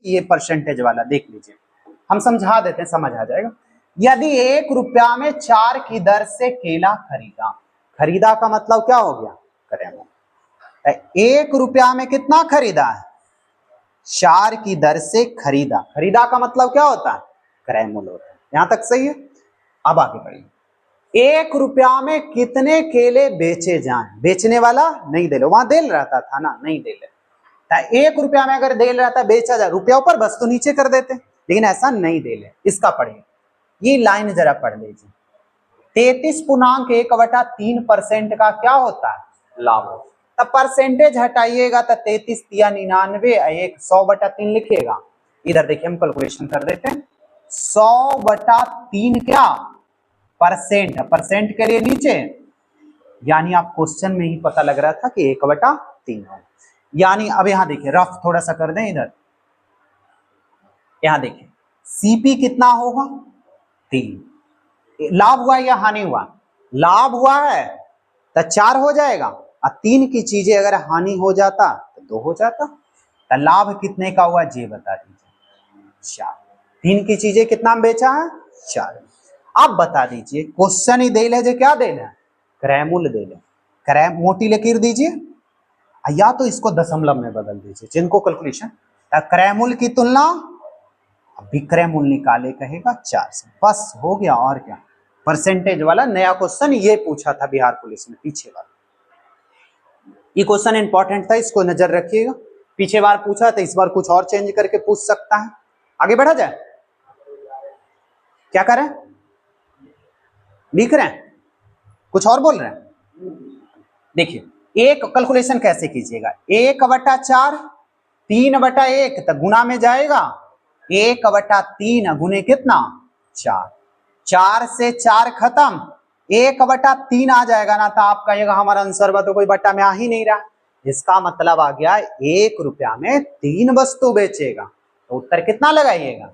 ये परसेंटेज वाला देख लीजिए, हम समझा देते हैं, समझ आ जाएगा। यदि 1 रुपया में 4 की दर से केला खरीदा, खरीदा का मतलब क्या हो गया, क्रय। 1 रुपया में कितना खरीदा है, 4 की दर से खरीदा, खरीदा का मतलब क्या होता है, क्रय मूल्य होता है। यहां तक सही है। अब आगे बढ़िए, 1 रुपया में कितने केले बेचे जाएं, बेचने वाला नहीं दे लो, वहां देल रहता था ना, नहीं दे ले। 1 रुपया में अगर देल रहता बेचा जाए, रुपया ऊपर बस तो नीचे कर देते, लेकिन ऐसा नहीं दे ले। इसका पढ़िए, ये लाइन जरा पढ़ लीजिए। 33.1/3% का क्या होता है, लाभ होता है। तब परसेंटेज हटाइएगा तो 33 तिया 99, 100/3 लिखिएगा। इधर देखिए हम कैलकुलेशन कर देते हैं, 100/3 क्या परसेंट, परसेंट के लिए नीचे, यानी आप क्वेश्चन में ही पता लग रहा था कि 1/3 है। यानी अब यहां देखिए, रफ थोड़ा सा कर दें इधर, यहां देखिए सीपी कितना होगा, 3। लाभ हुआ या हानि हुआ, लाभ हुआ है तो 4 हो जाएगा, और 3 की चीजें अगर हानि हो जाता तो 2 हो जाता। तो लाभ कितने का हुआ जी बता दीजिए, 4। 3 की चीजें कितना में बेचा है, 4। अब बता दीजिए, क्वेश्चन ही दे ले, क्या दे ले, क्रय मूल्य दे ले, क्रय मोटी लकीर दीजिए, या तो इसको दशमलव में बदल दीजिए, जिनको कैलकुलेशन, क्रय मूल्य की तुलना विक्रय मूल्य निकाले कहेगा 4 से, बस हो गया। और क्या, परसेंटेज वाला नया क्वेश्चन ये पूछा था बिहार पुलिस में, पीछे बार ये क्वेश्चन इंपॉर्टेंट था, इसको नजर रखिएगा। पीछे बार पूछा था, इस बार कुछ और चेंज करके पूछ सकता है। आगे बढ़ा जाए, क्या करें, लिख रहे हैं, कुछ और बोल रहे हैं। देखिए, एक कैलकुलेशन कैसे कीजिएगा, 1/4, 3/1 तो गुना में जाएगा, 1/3 गुने कितना, 4, 4 से 4 खत्म, 1/3 आ जाएगा ना, तो आप कहिएगा हमारा आंसर तो कोई बट्टा में आ ही नहीं रहा। इसका मतलब आ गया 1 रुपया में 3 वस्तु बेचेगा, तो उत्तर कितना लगाइएगा।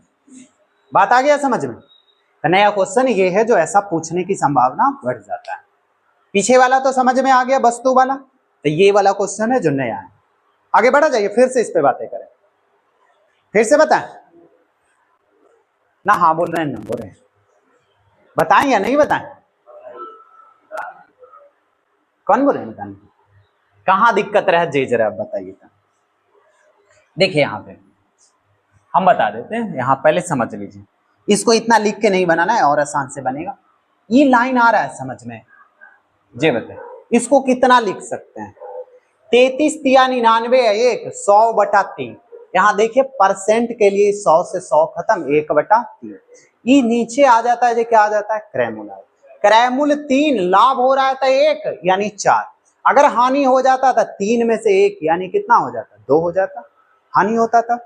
बात आ गया समझ में। तो नया क्वेश्चन ये है जो ऐसा पूछने की संभावना बढ़ जाता है। पीछे वाला तो समझ में आ गया, वस्तु वाला, तो ये वाला क्वेश्चन है जो नया है। आगे बढ़ा जाइए, फिर से इस पे बातें करें, फिर से बताएं ना, हाँ बोल रहे हैं ना, बोल रहे हैं, बताएं या नहीं बताएं, कौन बोल रहे हैं बताने, कहाँ दिक्कत रहे जी जरा आप बताइए। देखिए यहाँ पे हम बता देते हैं, यहाँ पहले समझ लीजिए, इसको इतना लिख के नहीं बनाना है, और आसान से बनेगा। ये लाइन आ रहा है समझ में, जी बताइए इसको कितना लिख सकते हैं, 33 तिया 99, 100/3। यहाँ देखिए परसेंट के लिए 100 से 100 खत्म, 1/3। ये नीचे आ जाता है, क्या आ जाता है, क्रय मूल्य। क्रय मूल्य 3, लाभ हो रहा था 1 यानी 4, अगर हानि हो जाता था 3 में से 1 यानी कितना हो जाता, 2 हो जाता, हानि होता था।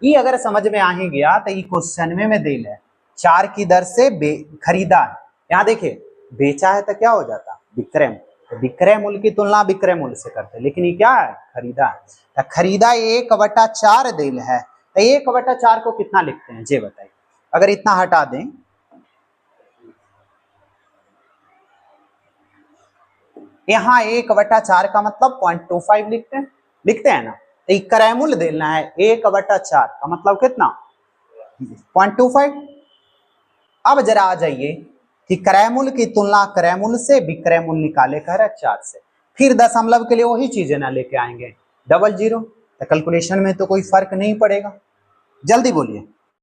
ये अगर समझ में आ ही गया तो ये क्वेश्चन में दे ले, 4 की दर से खरीदा है, यहाँ देखिए बेचा है तो क्या हो जाता, विक्रय। विक्रय मूल्य की तुलना विक्रय मूल्य से करते, लेकिन ये क्या है, खरीदा है। तो खरीदा 1/4 देल है, तो 1/4 को कितना लिखते हैं जी बताइए। अगर इतना हटा दें, यहाँ 1/4 का मतलब 0.25 लिखते हैं ना, तो क्रय मूल्य देना है 1/4 का मतलब कितना, 0.25। अब जरा आ जाइए कि क्रय मूल्य की तुलना क्रय मूल्य से विक्रय मूल्य निकाले कह रहा है 4 से, फिर दशमलव के लिए वही चीजें ना लेके आएंगे, 00। तो कैलकुलेशन में तो कोई फर्क नहीं पड़ेगा, जल्दी बोलिए।